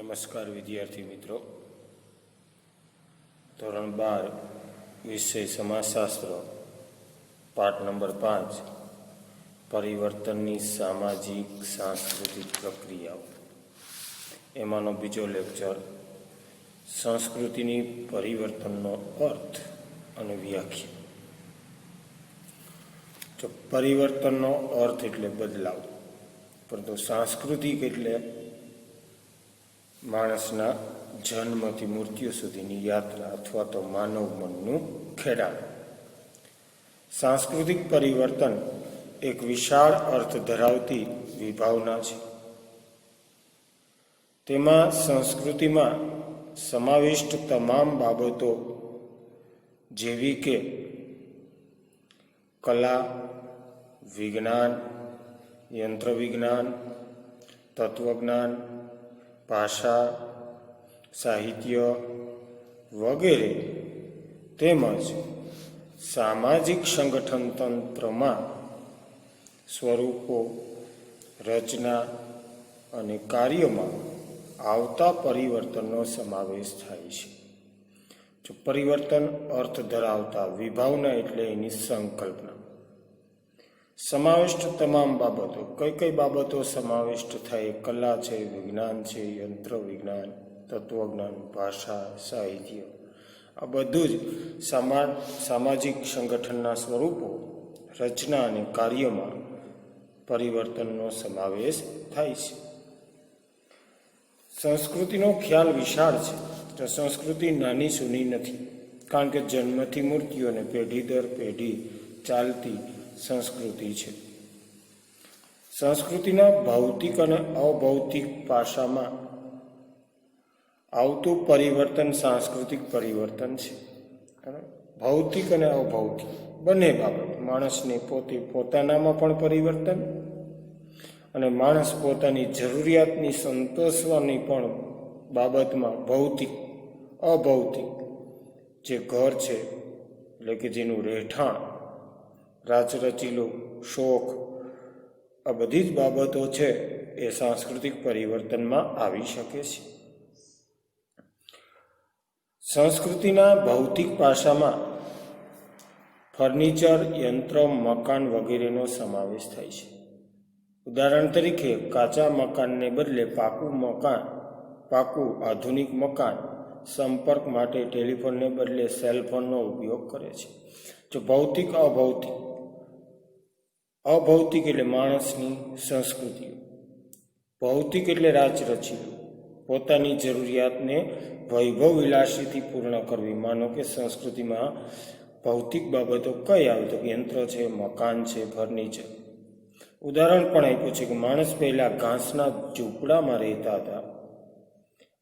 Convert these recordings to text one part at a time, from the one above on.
નમસ્કાર વિદ્યાર્થી મિત્રો. ધોરણ 12 વિષય સમાજશાસ્ત્ર, પાઠ નંબર 5, પરિવર્તનની સામાજિક સાંસ્કૃતિક પ્રક્રિયાઓ. એમાંનો બીજો લેક્ચર, સંસ્કૃતિની પરિવર્તનનો અર્થ અને વ્યાખ્યા. તો પરિવર્તનનો અર્થ એટલે બદલાવ, પરંતુ સાંસ્કૃતિક એટલે માણસના જન્મથી મૃત્યુ સુધીની યાત્રા અથવા તો માનવ મનનું ખેડાણ. સાંસ્કૃતિક પરિવર્તન એક વિશાળ અર્થ ધરાવતી વિભાવના છે. તેમાં સંસ્કૃતિમાં સમાવિષ્ટ તમામ બાબતો જેવી કે કલા, વિજ્ઞાન, યંત્રવિજ્ઞાન, તત્વજ્ઞાન, ભાષા, સાહિત્ય વગેરે તેમજ સામાજિક સંગઠન તંત્રમાં સ્વરૂપો, રચના અને કાર્યોમાં આવતા પરિવર્તનનો સમાવેશ થાય છે. જો પરિવર્તન અર્થ ધરાવતા વિભાવના એટલે એની સંકલ્પના. સમાવિષ્ટ તમામ બાબતો, કઈ કઈ બાબતો સમાવિષ્ટ થાય? કલા છે, વિજ્ઞાન છે, યંત્ર વિજ્ઞાન, તત્વજ્ઞાન, ભાષા, સાહિત્ય, આ બધું જ સામાજિક સંગઠનના સ્વરૂપો, રચના અને કાર્યોમાં પરિવર્તનનો સમાવેશ થાય છે. સંસ્કૃતિનો ખ્યાલ વિશાળ છે. તો સંસ્કૃતિ નાની સૂની નથી, કારણ કે જન્મથી મૃત્યુ અને પેઢી દર પેઢી ચાલતી સંસ્કૃતિ છે. સંસ્કૃતિના ભૌતિક અને અભૌતિક પાસામાં આવતું પરિવર્તન સાંસ્કૃતિક પરિવર્તન છે. ભૌતિક અને અભૌતિક બંને બાબત, માણસને પોતાનામાં પણ પરિવર્તન અને માણસ પોતાની જરૂરિયાતની સંતોષવાની પણ બાબતમાં ભૌતિક, અભૌતિક, જે ઘર છે એટલે કે જેનું રહેઠાણ, રાચરચીલો, શોખ, આ બધી જ બાબતો છે એ સાંસ્કૃતિક પરિવર્તનમાં આવી શકે છે. સંસ્કૃતિના ભૌતિક પાસામાં ફર્નિચર, યંત્ર, મકાન વગેરેનો સમાવેશ થાય છે. ઉદાહરણ તરીકે કાચા મકાનને બદલે પાકું આધુનિક મકાન સંપર્ક માટે ટેલિફોનને બદલે સેલફોનનો ઉપયોગ કરે છે. જો ભૌતિક, અભૌતિક એટલે માણસની સંસ્કૃતિઓ. ભૌતિક એટલે રાચરચીલું, પોતાની જરૂરિયાતને વૈભવ વિલાસીથી પૂર્ણ કરવી. માનો કે સંસ્કૃતિમાં ભૌતિક બાબતો કઈ આવે તો યંત્ર છે, મકાન છે, ફર્નિચર. ઉદાહરણ પણ આપ્યું છે કે માણસ પહેલા ઘાસના ઝૂંપડામાં રહેતા હતા.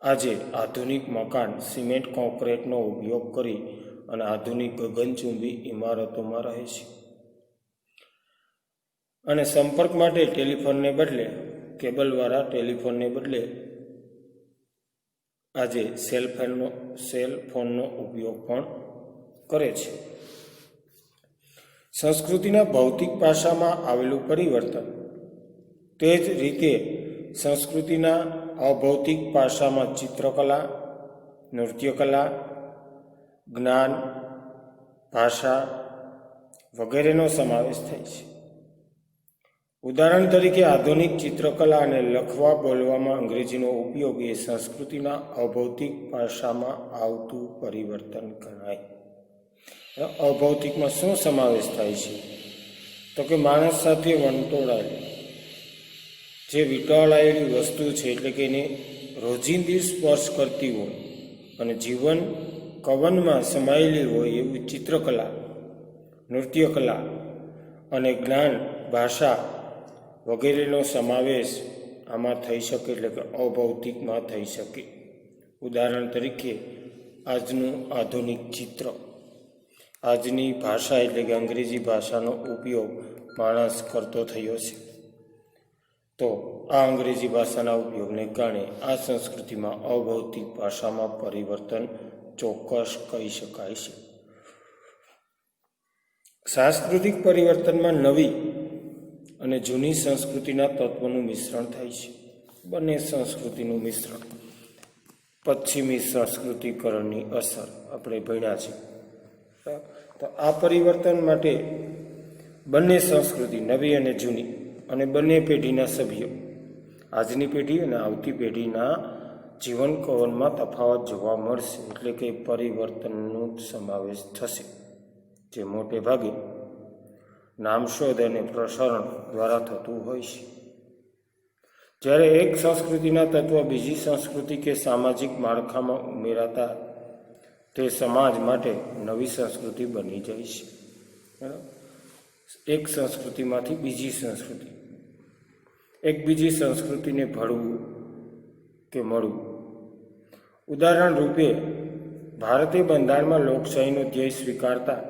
આજે આધુનિક મકાન સિમેન્ટ, કોન્ક્રીટનો ઉપયોગ કરી અને આધુનિક ગગનચુંબી ઇમારતોમાં રહે છે. અને સંપર્ક માટે ટેલિફોનને બદલે, કેબલવાળા ટેલિફોનને બદલે આજે સેલફોનનો ઉપયોગ પણ કરે છે. સંસ્કૃતિના ભૌતિક પાસામાં આવેલું પરિવર્તન તે જ રીતે સંસ્કૃતિના અભૌતિક પાસામાં ચિત્રકલા, નૃત્યકલા, જ્ઞાન, ભાષા વગેરેનો સમાવેશ થાય છે. ઉદાહરણ તરીકે આધુનિક ચિત્રકલા અને લખવા બોલવામાં અંગ્રેજીનો ઉપયોગ એ સંસ્કૃતિના અભૌતિક પાસામાં આવતું પરિવર્તન ગણાય. અભૌતિકમાં શું સમાવેશ થાય છે? તો કે માણસ સાથે જે વીંટળાયેલી વસ્તુ છે, એટલે કે એને રોજિંદી સ્પર્શ કરતી હોય અને જીવન કવનમાં સમાયેલી હોય એવું ચિત્રકલા, નૃત્યકલા અને જ્ઞાન, ભાષા વગેરેનો સમાવેશ આમાં થઈ શકે, એટલે કે અભૌતિકમાં થઈ શકે. ઉદાહરણ તરીકે આજનું આધુનિક ચિત્ર, આજની ભાષા એટલે કે અંગ્રેજી ભાષાનો ઉપયોગ માણસ કરતો થયો છે. તો આ અંગ્રેજી ભાષાના ઉપયોગને કારણે આ સંસ્કૃતિમાં અભૌતિક ભાષામાં પરિવર્તન ચોક્કસ કહી શકાય છે. સાંસ્કૃતિક પરિવર્તનમાં નવી અને જૂની સંસ્કૃતિના તત્વોનું મિશ્રણ થાય છે. બંને સંસ્કૃતિનું મિશ્રણ. પશ્ચિમી સંસ્કૃતિકરણની અસર આપણે ભણ્યા છે. તો આ પરિવર્તન માટે બંને સંસ્કૃતિ, નવી અને જૂની, અને બંને પેઢીના સભ્યો, આજની પેઢી અને આવતી પેઢીના જીવન કવનમાં તફાવત જોવા મળશે. એટલે કે પરિવર્તનનો સમાવેશ થશે, જે મોટે ભાગે નામશોધ અને પ્રસારણ દ્વારા થતું હોય છે. જ્યારે એક સંસ્કૃતિના તત્વ બીજી સંસ્કૃતિ કે સામાજિક માળખામાં ઉમેરાતા તે સમાજ માટે નવી સંસ્કૃતિ બની જાય છે. એક સંસ્કૃતિમાંથી બીજી સંસ્કૃતિ, એક બીજી સંસ્કૃતિને ભળવું કે મળવું. ઉદાહરણ રૂપે ભારતીય બંધારણમાં લોકશાહીનો ધ્યેય સ્વીકારતા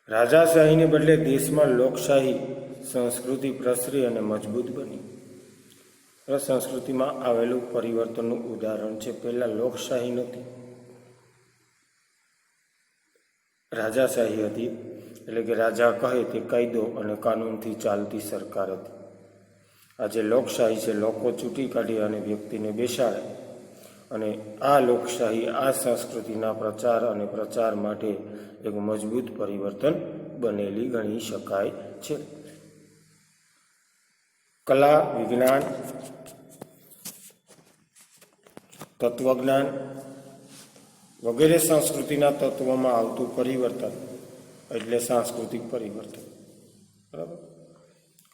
રાજાશાહીને બદલે દેશમાં લોકશાહી સંસ્કૃતિ પ્રસરી અને મજબૂત બની. સંસ્કૃતિમાં આવેલું પરિવર્તનનું ઉદાહરણ છે. પહેલાં લોકશાહી નહોતી, રાજાશાહી હતી. એટલે કે રાજા કહે તે કાયદો અને કાનૂનથી ચાલતી સરકાર હતી. આજે લોકશાહી છે, લોકો ચૂંટી કાઢી અને વ્યક્તિને બેસાડે. અને આ લોકશાહી આ સંસ્કૃતિના પ્રચાર અને પ્રચાર માટે એક મજબૂત પરિવર્તન બનેલી ગણી શકાય છે. કલા, વિજ્ઞાન, તત્વજ્ઞાન વગેરે સંસ્કૃતિના તત્વોમાં આવતું પરિવર્તન એટલે સાંસ્કૃતિક પરિવર્તન. બરાબર.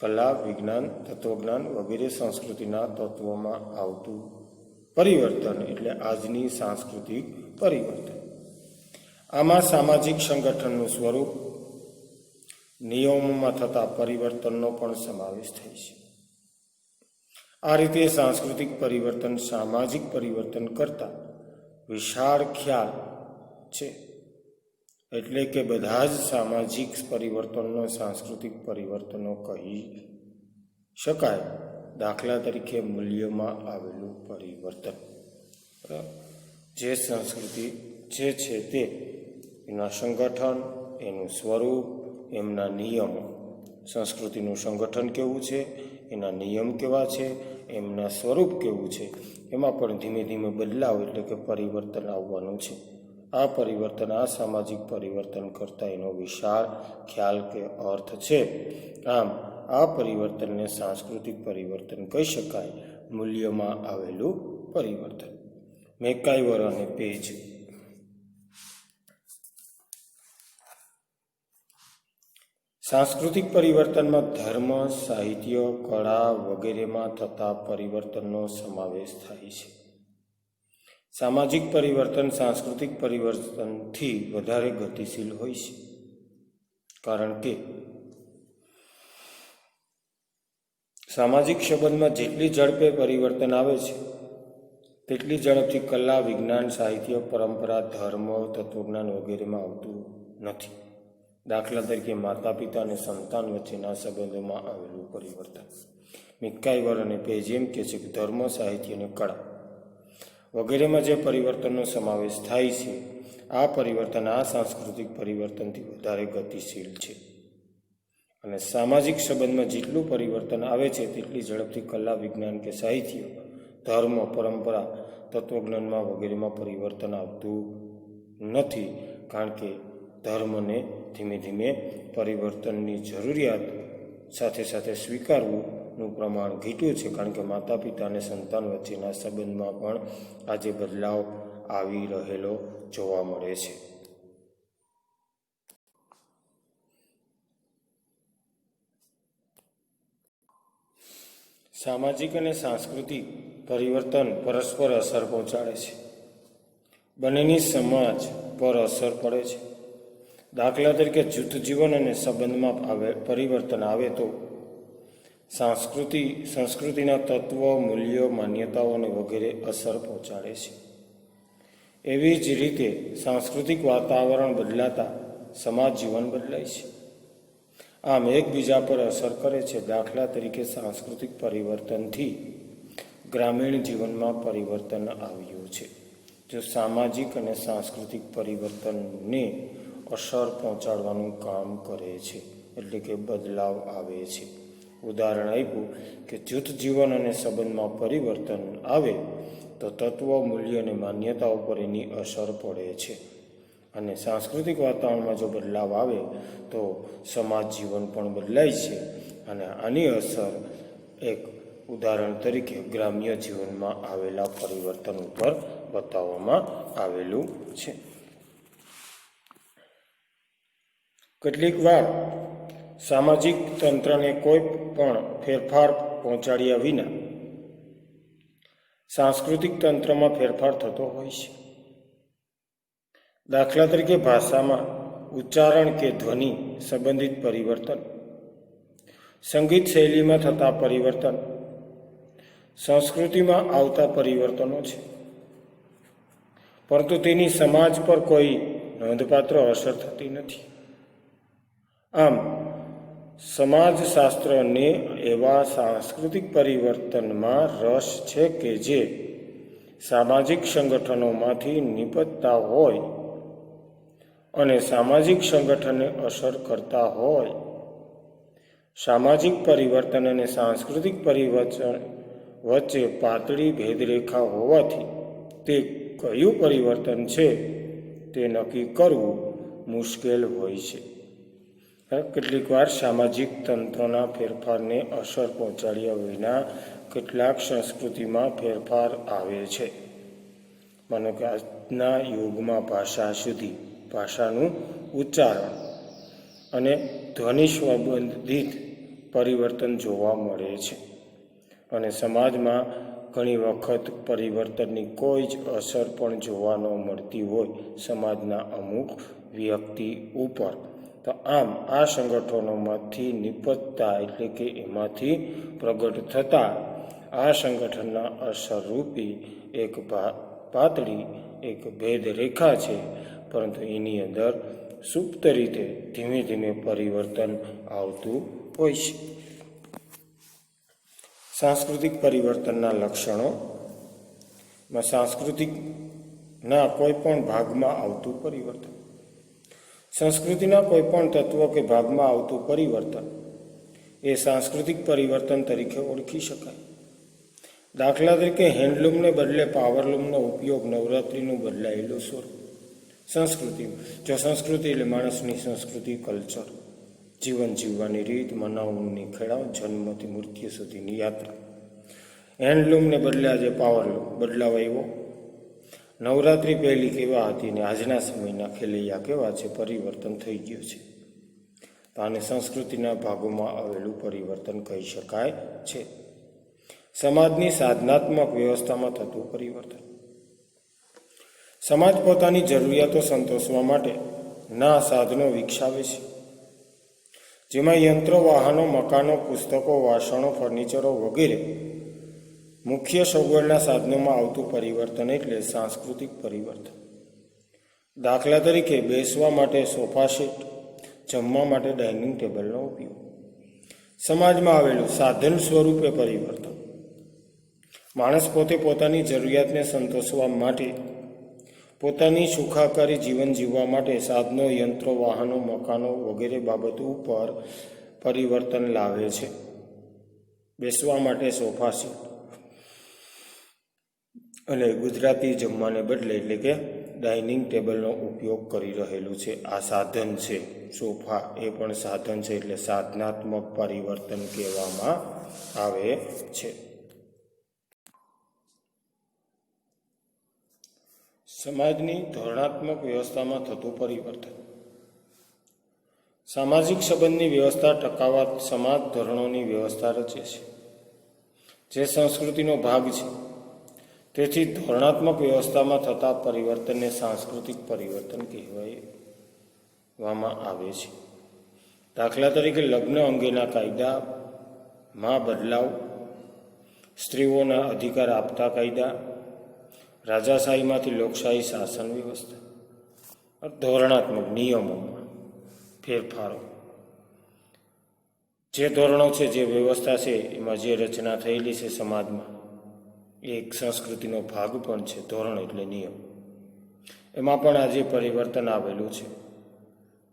કલા, વિજ્ઞાન, તત્વજ્ઞાન વગેરે સંસ્કૃતિના તત્વોમાં આવતું પરિવર્તન એટલે આજની સાંસ્કૃતિક પરિવર્તન. આમાં સામાજિક સંગઠનનું સ્વરૂપ, નિયમોમાં થતા પરિવર્તનનો પણ સમાવેશ થાય છે. આ રીતે સાંસ્કૃતિક પરિવર્તન સામાજિક પરિવર્તન કરતાં વિશાળ ખ્યાલ છે. એટલે કે બધા જ સામાજિક પરિવર્તનનો સાંસ્કૃતિક પરિવર્તનો કહી શકાય. દાખલા તરીકે મૂલ્યોમાં આવેલું પરિવર્તન. જે સંસ્કૃતિ જે છે તે એના સંગઠન, એનું સ્વરૂપ, એમના નિયમો. સંસ્કૃતિનું સંગઠન કેવું છે, એના નિયમ કેવા છે, એમના સ્વરૂપ કેવું છે, એમાં પણ ધીમે ધીમે બદલાવ એટલે કે પરિવર્તન આવવાનું છે. આ પરિવર્તન આ સામાજિક પરિવર્તન કરતાં એનો વિશાળ ખ્યાલ કે અર્થ છે. આમ આ પરિવર્તનને સાંસ્કૃતિક પરિવર્તન કહી શકાય. મૂલ્યોમાં આવેલું પરિવર્તન. મેકાઈવર અને પેજ. સાંસ્કૃતિક પરિવર્તનમાં ધર્મ, સાહિત્ય, કળા વગેરેમાં થતા પરિવર્તનનો સમાવેશ થાય છે. સામાજિક પરિવર્તન સાંસ્કૃતિક પરિવર્તનથી વધારે ગતિશીલ હોય છે, કારણ કે સામાજિક સંબંધમાં જેટલી ઝડપે પરિવર્તન આવે છે તેટલી ઝડપથી કલા, વિજ્ઞાન, સાહિત્ય, પરંપરા, ધર્મ, તત્વજ્ઞાન વગેરેમાં આવતું નથી. દાખલા તરીકે માતા પિતા અને સંતાન વચ્ચેના સંબંધોમાં આવેલું પરિવર્તન. મેકાઈવર અને પેજ એમ કહે છે કે ધર્મ, સાહિત્ય અને કળા વગેરેમાં જે પરિવર્તનનો સમાવેશ થાય છે, આ પરિવર્તન આ સાંસ્કૃતિક પરિવર્તનથી વધારે ગતિશીલ છે. અને સામાજિક સંબંધમાં જેટલું પરિવર્તન આવે છે તેટલી ઝડપથી કલા, વિજ્ઞાન કે સાહિત્ય, ધર્મ, પરંપરા, તત્વજ્ઞાનમાં વગેરેમાં પરિવર્તન આવતું નથી. કારણ કે ધર્મને ધીમે ધીમે પરિવર્તનની જરૂરિયાત સાથે સાથે સ્વીકારવુંનું પ્રમાણ ઘટ્યું છે. કારણ કે માતા પિતા અને સંતાન વચ્ચેના સંબંધમાં પણ આજે બદલાવ આવી રહેલો જોવા મળે છે. સામાજિક અને સાંસ્કૃતિક પરિવર્તન પરસ્પર અસર પહોંચાડે છે. બંનેની સમાજ પર અસર પડે છે. દાખલા તરીકે જૂથ જીવન અને સંબંધમાં પરિવર્તન આવે તો સંસ્કૃતિના તત્વો, મૂલ્યો, માન્યતાઓ અને વગેરે અસર પહોંચાડે છે. એવી જ રીતે સાંસ્કૃતિક વાતાવરણ બદલાતા સમાજ જીવન બદલાય છે. આમ એકબીજા પર અસર કરે છે. દાખલા તરીકે સાંસ્કૃતિક પરિવર્તનથી ગ્રામીણ જીવનમાં પરિવર્તન આવ્યું છે. જો સામાજિક અને સાંસ્કૃતિક પરિવર્તનને અસર પહોંચાડવાનું કામ કરે છે, એટલે કે બદલાવ આવે છે. ઉદાહરણ આપ્યું કે જૂથ જીવન અને સંબંધમાં પરિવર્તન આવે તો તત્વો, મૂલ્યો અને માન્યતાઓ પર એની અસર પડે છે. અને સાંસ્કૃતિક વાતાવરણમાં જો બદલાવ આવે તો સમાજ જીવન પણ બદલાય છે. અને આની અસર એક ઉદાહરણ તરીકે ગ્રામ્ય જીવનમાં આવેલા પરિવર્તન ઉપર બતાવવામાં આવેલું છે. કેટલીક વાર સામાજિક તંત્રને કોઈ પણ ફેરફાર પહોંચાડ્યા વિના સાંસ્કૃતિક તંત્રમાં ફેરફાર થતો હોય છે. દાખલા તરીકે ભાષામાં ઉચ્ચારણ કે ધ્વનિ સંબંધિત પરિવર્તન, સંગીત શૈલીમાં થતા પરિવર્તન, સંસ્કૃતિમાં આવતા પરિવર્તનો છે. પરંતુ તેની સમાજ પર કોઈ નોંધપાત્ર અસર થતી નથી. આમ સમાજશાસ્ત્રને એવા સાંસ્કૃતિક પરિવર્તનમાં રસ છે કે જે સામાજિક સંગઠનોમાંથી નિપજતા હોય અને સામાજિક સંગઠનને અસર કરતા હોય. સામાજિક પરિવર્તન અને સાંસ્કૃતિક પરિવર્તન વચ્ચે પાતળી ભેદરેખા હોવાથી તે કયું પરિવર્તન છે તે નક્કી કરવું મુશ્કેલ હોય છે. કેટલીક વાર સામાજિક તંત્રના ફેરફારને અસર પહોંચાડ્યા વિના કેટલાક સંસ્કૃતિમાં ફેરફાર આવે છે. માનો કે આજના યુગમાં ભાષા સુધી, ભાષાનું ઉચ્ચારણ અને ધ્વનિ સંબંધિત પરિવર્તન જોવા મળે છે. અને સમાજમાં ઘણી વખત પરિવર્તનની કોઈ જ અસર પણ જોવા ન મળતી હોય સમાજના અમુક વ્યક્તિ ઉપર. તો આમ આ સંગઠનોમાંથી નિપજતા એટલે કે એમાંથી પ્રગટ થતા આ સંગઠનના અસરરૂપી એક પાતળી એક ભેદરેખા છે. પરંતુ એની અંદર સુપ્ત રીતે ધીમે ધીમે પરિવર્તન આવતું હોય છે. સાંસ્કૃતિક પરિવર્તનના લક્ષણોમાં સાંસ્કૃતિકના કોઈ પણ ભાગમાં આવતું પરિવર્તન. સંસ્કૃતિના કોઈ પણ તત્વ કે ભાગમાં આવતું પરિવર્તન એ સાંસ્કૃતિક પરિવર્તન તરીકે ઓળખી શકાય. દાખલા તરીકે હેન્ડલૂમને બદલે પાવરલૂમનો ઉપયોગ, નવરાત્રિનું બદલાયેલું સ્વરૂપ. સંસ્કૃતિ, જો સંસ્કૃતિ એટલે માણસની સંસ્કૃતિ, કલ્ચર, જીવન જીવવાની રીત, મનાવવાની ખેડાવ, જન્મથી મૃત્યુ સુધીની યાત્રા. હેન્ડલૂમને બદલે આજે પાવરલૂમ બદલાવ આવ્યો. નવરાત્રિ પહેલી કેવા હતી ને આજના સમયના ખેલૈયા કેવા છે, પરિવર્તન થઈ ગયું છે. તો આને સંસ્કૃતિના ભાગોમાં આવેલું પરિવર્તન કહી શકાય છે. સમાજની સાધનાત્મક વ્યવસ્થામાં થતું પરિવર્તન. સમાજ પોતાની જરૂરિયાતો સંતોષવા માટે ના સાધનો વિકસાવે છે, જેમાં યંત્રો, વાહનો, મકાનો, પુસ્તકો, વાસણો, ફર્નિચરો વગેરે મુખ્ય સગવડના સાધનોમાં આવતું પરિવર્તન એટલે સાંસ્કૃતિક પરિવર્તન. દાખલા તરીકે બેસવા માટે સોફા સેટ, જમવા માટે ડાઇનિંગ ટેબલનો ઉપયોગ. સમાજમાં આવેલું સાધન સ્વરૂપે પરિવર્તન. માણસ પોતે પોતાની જરૂરિયાતને સંતોષવા માટે, પોતાની સુખાકારી જીવન જીવવા માટે સાધનો, યંત્રો, વાહનો, મકાનો વગેરે બાબતો ઉપર પરિવર્તન લાવે છે. બેસવા માટે સોફા સેટ અને ગુજરાતી જમવાને બદલે એટલે કે ડાઇનિંગ ટેબલનો ઉપયોગ કરી રહેલું છે. આ સાધન છે. સોફા એ પણ સાધન છે, એટલે સાધનાત્મક પરિવર્તન કહેવામાં આવે છે. સમાજની ધોરણાત્મક વ્યવસ્થામાં થતું પરિવર્તન. સામાજિક સંબંધની વ્યવસ્થા ટકાવવા સમાજ ધોરણોની વ્યવસ્થા રચે છે, જે સંસ્કૃતિનો ભાગ છે. તેથી ધોરણાત્મક વ્યવસ્થામાં થતા પરિવર્તનને સાંસ્કૃતિક પરિવર્તન કહેવામાં આવે છે. દાખલા તરીકે લગ્ન અંગેના કાયદામાં બદલાવ, સ્ત્રીઓના અધિકાર આપતા કાયદા, રાજાશાહીમાંથી લોકશાહી શાસન વ્યવસ્થા. ધોરણાત્મક નિયમોમાં ફેરફારો. જે ધોરણો છે, જે વ્યવસ્થા છે, એમાં જે રચના થયેલી છે સમાજમાં, એ એક સંસ્કૃતિનો ભાગ પણ છે. ધોરણ એટલે નિયમ. એમાં પણ આજે પરિવર્તન આવેલું છે.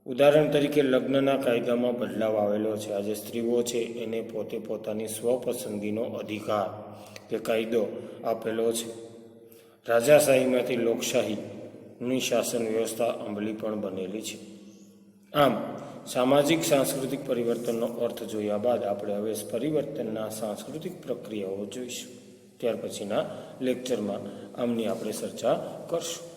ઉદાહરણ તરીકે લગ્નના કાયદામાં બદલાવ આવેલો છે. આજે સ્ત્રીઓ છે એને પોતે પોતાની સ્વપસંદગીનો અધિકાર કે કાયદો આપેલો છે. રાજાશાહીમાંથી લોકશાહીની શાસન વ્યવસ્થા અમલી પણ બનેલી છે. આમ સામાજિક સાંસ્કૃતિક પરિવર્તનનો અર્થ જોયા બાદ આપણે હવે પરિવર્તનના સાંસ્કૃતિક પ્રક્રિયાઓ જોઈશું. ત્યાર પછીના લેક્ચરમાં આમની આપણે ચર્ચા કરશું.